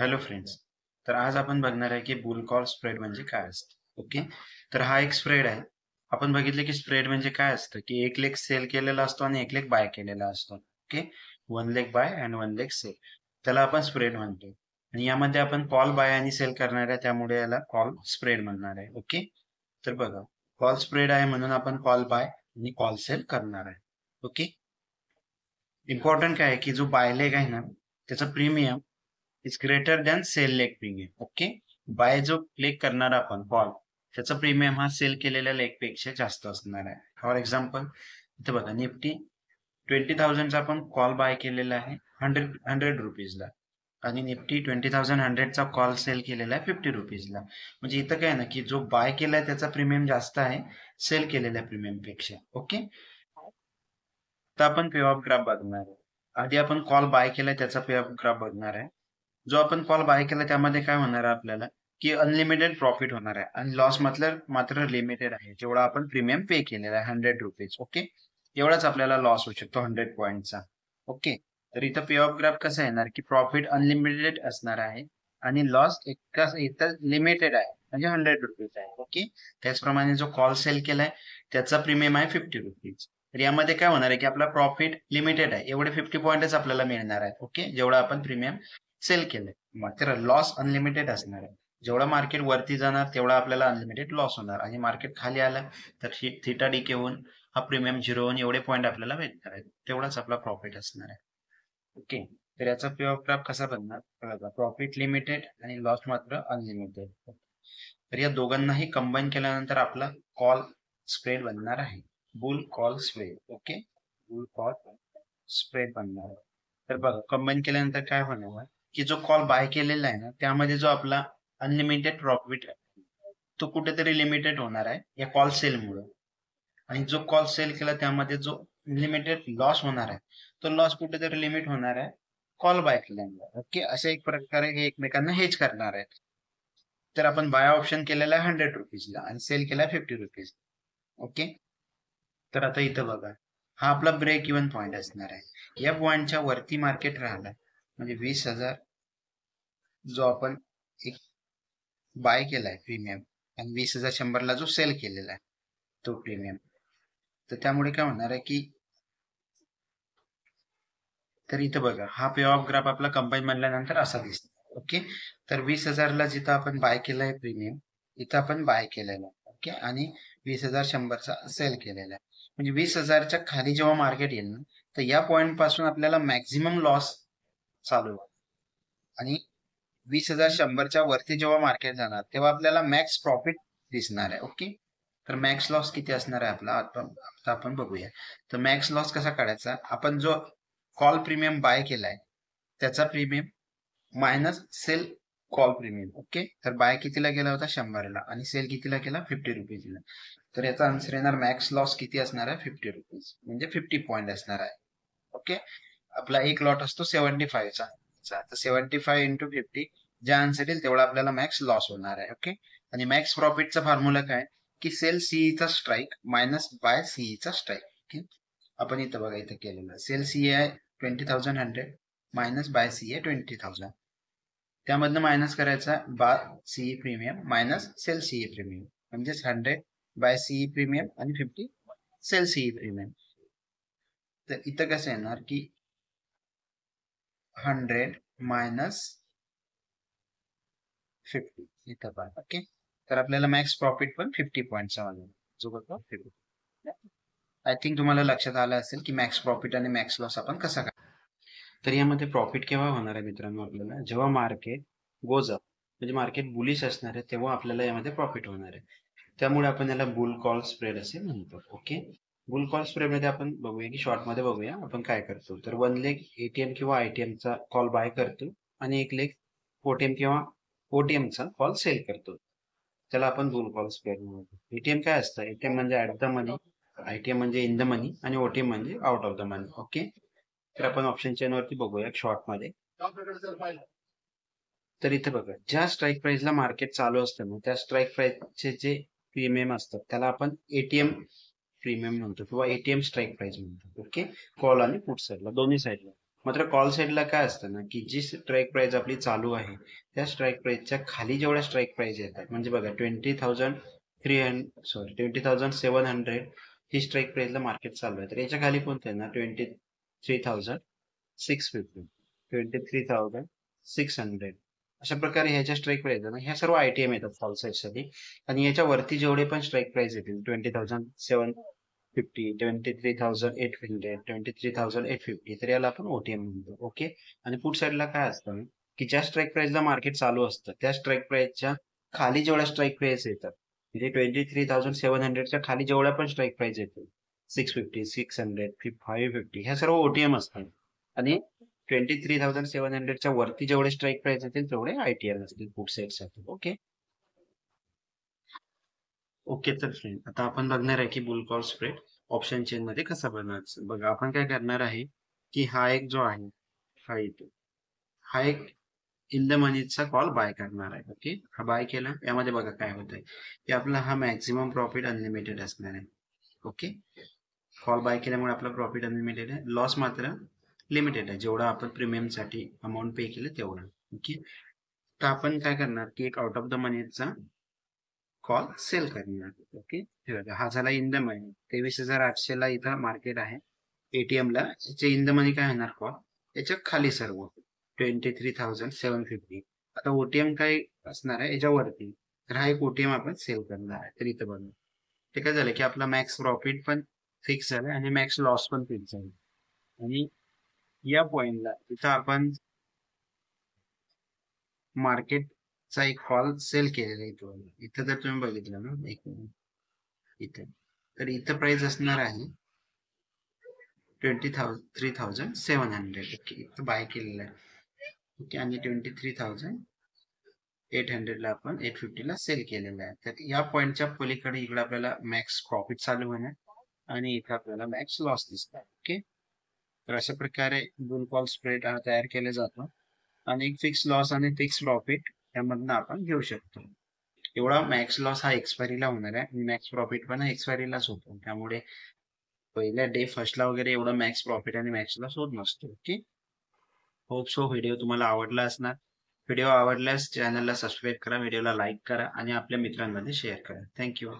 Hello friends. तर आज आपण बघणार आहे की बुल कॉल स्प्रेड म्हणजे काय असतं. ओके. तर हा एक स्प्रेड आहे. आपण बघितले की स्प्रेड म्हणजे काय असतं की एक लेग सेल केलेला असतो आणि एक लेग बाय केलेला असतो. Okay. One leg buy and one leg sell, त्याला आपण स्प्रेड म्हणतो. आणि यामध्ये आपण कॉल बाय आणि सेल करणार आहे, त्यामुळे याला कॉल स्प्रेड म्हणणार आहे. ओके. तर बघा, कॉल स्प्रेड आहे म्हणून आपण कॉल बाय आणि कॉल सेल करणार आहे. ओके. इम्पॉर्टंट काय आहे की जो बाय लेग आहे ना, त्याचा premium is greater than sell leg premium. Okay. Buy जो लेग करणार आपण कॉल, त्याचा प्रीमियम हा सेल केलेल्या लेग पेक्षा जास्त असणार आहे. फॉर एक्झाम्पल, इथे बघा, निफ्टी 20,000चा आपण कॉल बाय केलेला आहे 100 रुपीजला, आणि निफ्टी 20,100चा कॉल सेल केलेला आहे 50 रुपीजला. म्हणजे इथं काय ना की जो बाय केलाय त्याचा प्रीमियम जास्त आहे सेल केलेल्या प्रीमियम पेक्षा. ओके. तर आपण पे ऑफ ग्राफ बघणार आहे. आधी आपण कॉल बाय केलाय त्याचा पे ऑफ ग्राफ बघणार आहे. जो आपण कॉल बाय केला त्यामध्ये काय होणार आहे आपल्याला की अनलिमिटेड प्रॉफिट होणार आहे, आणि लॉस मात्र लिमिटेड आहे. जेवढा आपण प्रीमियम पे केलेला आहे 100 रुपीज. ओके. एवढाच आपल्याला लॉस होऊ शकतो 100 पॉईंटचा. ओके. तर इथं पे ऑफ ग्राफ कसं येणार की प्रॉफिट अनलिमिटेड असणार आहे आणि लॉस इथं लिमिटेड आहे, म्हणजे 100 रुपीज आहे. ओके. त्याचप्रमाणे जो कॉल सेल केलाय त्याचा प्रीमियम आहे 50 रुपीज. तर यामध्ये काय होणार आहे की आपला प्रॉफिट लिमिटेड आहे, एवढे 50 पॉईंटच आपल्याला मिळणार आहेत. ओके. जेवढा आपण प्रीमियम सेल केलंय. मात्र लॉस अनलिमिटेड असणार आहे. जेवढा मार्केट वरती जाणार तेवढा आपल्याला अनलिमिटेड लॉस होणार, आणि मार्केट खाली आलं तर थिटा डीके होऊन हा प्रीमियम झिरो होऊन एवढे पॉईंट आपल्याला भेटणार आहेत. तेवढाच आपला प्रॉफिट असणार आहे. ओके. तर याचा पे ऑफ ग्राफ कसा बनणार, प्रॉफिट लिमिटेड आणि लॉस मात्र अनलिमिटेड. तर या दोघांनाही कंबाईन केल्यानंतर आपला कॉल स्प्रेड बनणार आहे, boule call spread. Okay. Boule call spread बनणार आहे. तर बघा, कंबाईन केल्यानंतर काय होणार की जो कॉल बाय केलेला आहे ना त्यामध्ये जो आपला अनलिमिटेड प्रॉफिट आहे तो कुठेतरी लिमिटेड होणार आहे या कॉल सेलमुळे, आणि जो कॉल सेल केला त्यामध्ये जो लिमिटेड लॉस होणार आहे तो लॉस कुठेतरी लिमिट होणार आहे कॉल बाय केल्यामुळे. ओके. अशा एक प्रकारे हे एकमेकांना हेज करणार आहेत. तर आपण बाय ऑप्शन केलेला आहे 100 रुपीजला आणि सेल केला 50 रुपीज. ओके. तर आता इथं बघा, हा आपला ब्रेक इव्हन पॉइंट असणार आहे. या पॉइंटच्या वरती मार्केट राहिला म्हणजे 20,000 जो आपण एक बाय केलाय प्रीमियम, आणि 20,100ला जो सेल केलेला आहे तो प्रीमियम. तर त्यामुळे काय होणार आहे की, तर इथं बघा, हा पे ऑफ ग्राफ आपला कंबाईन बनल्यानंतर असा दिसतो. ओके. तर 20,000ला जिथं आपण बाय केलाय प्रीमियम, इथं आपण बाय केलेला आहे. ओके. आणि 20,100चा सेल केलेला आहे. म्हणजे 20,000च्या खाली जेव्हा मार्केट येईल ना, तर या पॉइंट पासून आपल्याला मॅक्झिमम लॉस चालू होईल, आणि 20,100च्या वरती जेव्हा मार्केट जाणार तेव्हा आपल्याला मॅक्स प्रॉफिट दिसणार आहे. ओके. तर मॅक्स लॉस किती असणार आहे आपला, आता आपण बघूया. तर मॅक्स लॉस कसा काढायचा, आपण जो कॉल प्रीमियम बाय केलाय त्याचा premium minus sell call premium. Okay. तर बाय कितीला गेला होता 100ला, आणि सेल कितीला केला 50 रुपीजला. तर याचा आन्सर येणार मॅक्स लॉस किती असणार आहे 50 रुपीज, म्हणजे 50 पॉईंट असणार आहे. ओके. आपला एक लॉट असतो 75चा, तर 75 इंटू 50 ज्या आन्सर येईल तेवढा आपल्याला मॅक्स लॉस होणार आहे. ओके. आणि मॅक्स प्रॉफिटचा फॉर्म्युला काय की सेल सीईचा स्ट्राईक मायनस बाय सीईचा स्ट्राईक. ओके. आपण इथं बघा, इथं केलेलं सेल सीए आहे 20,100 मायनस बाय सीए 20,000. त्यामधनं मायनस करायचा buy CE premium minus sell CE premium, म्हणजेच 100 बाय सीई प्रीमियम आणि 50 सेल सीई प्रीमियम. तर इथं कसं येणार की 100 मायनस 50 इथं पण. ओके. तर आपल्याला मॅक्स प्रॉफिट पण 50 पॉईंटचा वाजला, जो बघा 50. आय थिंक तुम्हाला लक्षात आलं असेल की मॅक्स प्रॉफिट आणि मॅक्स लॉस आपण कसा काय. तर यामध्ये प्रॉफिट केव्हा होणार आहे मित्रांनो, आपल्याला जेव्हा मार्केट गोज अप, म्हणजे मार्केट बुलिश असणार आहे तेव्हा आपल्याला यामध्ये प्रॉफिट होणार आहे. त्यामुळे आपण याला बुल कॉल स्प्रेड असे म्हणतो. ओके. बुल कॉल स्प्रेड मध्ये आपण बघूया की शॉर्ट मध्ये बघूया आपण काय करतो. तर वन लेग एटीएम किंवा आयटीएमचा कॉल बाय करतो, आणि एक लेग ओटीएम किंवा ओटीएमचा कॉल सेल करतो. त्याला आपण बुल कॉल स्प्रेड म्हणतो. एटीएम काय असतं, एटीएम म्हणजे ऍट द मनी, आयटीएम म्हणजे इन द मनी, आणि ओटीएम म्हणजे out of the money. Okay. तर आपण ऑप्शन चेन वरती बघूया शॉर्ट मध्ये. तर इथे बघा, ज्या स्ट्राईक प्राइसला मार्केट चालू असतं ना त्या स्ट्राईक प्राइसचे जे प्रीमियम असतात त्याला आपण एटीएम प्रीमियम म्हणतो, किंवा एटीएम स्ट्राईक प्राइस म्हणतो. ओके. कॉल आणि पुट साईडला, दोन्ही साईडला. मात्र कॉल साईडला काय असतं ना, की जी स्ट्राईक प्राइस आपली चालू आहे त्या स्ट्राईक प्राइसच्या खाली जेवढ्या स्ट्राईक प्राइस येतात, म्हणजे बघा 20,700 ही स्ट्राईक प्राइसला मार्केट चालू आहे, तर याच्या खाली कोणतं आहे ना 23,650, 23,600 अशा प्रकारे ह्याच्या स्ट्राईक प्राइस आहे ना, ह्या सर्व ITM येतात कॉल साईडसाठी. आणि याच्या वरती जेवढे पण स्ट्राईक प्राइस येतील 20,750, 23,800, 23,850, तर याला आपण OTM म्हणतो. ओके. आणि पुट साईडला काय असतं ना, की ज्या स्ट्राईक प्राइसला मार्केट चालू असतं त्या स्ट्राईक प्राइसच्या खाली जेवढ्या स्ट्राईक प्राइस येतात, म्हणजे 23,700च्या खाली जेवढ्या पण स्ट्राईक प्राइस येतील 650, 600, 550 ह्या सर्व OTM असतात. आणि 23,700च्या वरती जेवढे स्ट्राईक प्राइस येतील तेवढे ITM असतील पुट साईडसाठी. ओके. ओके. तर फ्रेंड, आता आपण बघणार आहे की boule call spread option chain मध्ये कसा बनवायचा. बघा, आपण काय करणार आहे की हा एक जो आहे, हा इथे, हा एक इन द मनीचा कॉल बाय करणार आहे. ओके. हा बाय केला, यामध्ये बघा काय होत आहे की आपला हा मॅक्झिमम प्रॉफिट अनलिमिटेड असणार आहे. ओके. कॉल बाय केल्यामुळे आपला प्रॉफिट अनलिमिटेड आहे, लॉस मात्र लिमिटेड आहे, जेवढा आपण प्रीमियम साठी अमाऊंट पे केलं तेवढं. ओके. तर आपण काय करणार की एक आउट ऑफ द मनीचा कॉल सेल करणार. ओके. हे बघा, हा झाला इन द मनी 23,800 ला इथं मार्केट आहे. ATM ला याचे इन द मनी काय होणार कॉल, याच्या खाली सर्व 23,750. आता OTM काय असणार आहे याच्यावरती, तर हा एक OTM आपण सेल करणार आहे. तर इथं बघा, ते काय झालं की आपला मॅक्स प्रॉफिट पण फिक्स झालं आणि मॅक्स लॉस पण फिक्स झालं. आणि या पॉइंटला इथं आपण मार्केटचा एक कॉल सेल केलेला आहे. इथं जर तुम्ही बघितलं ना, एक मिनिट, इथे, तर इथं प्राइस असणार आहे 23,700. ओके. इथं बाय केलेलं आहे. ओके. आणि 23,800 ला आपण 850 ला सेल केलेलं आहे. तर या पॉइंटच्या पलीकडे इकडे आपल्याला मॅक्स प्रॉफिट चालू होणार आणि इथे आपल्याला मॅक्स लॉस दिसतात. ओके. तर अशा प्रकारे बुल कॉल स्प्रेड हा तयार केला जातो आणि एक फिक्स लॉस आणि फिक्स प्रॉफिट यामधनं आपण घेऊ शकतो. एवढा मॅक्स लॉस हा एक्सपायरीला होणार आहे आणि मॅक्स प्रॉफिट पण एक्सपायरीलाच होतो. त्यामुळे पहिल्या डे फर्स्टला वगैरे एवढं मॅक्स प्रॉफिट आणि मॅक्स लॉस होत नसतो. ओके. होप सो व्हिडिओ तुम्हाला आवडला असणार. व्हिडिओ आवडल्यास चॅनलला सबस्क्राईब करा, व्हिडिओला लाईक करा आणि आपल्या मित्रांमध्ये शेअर करा. थँक्यू.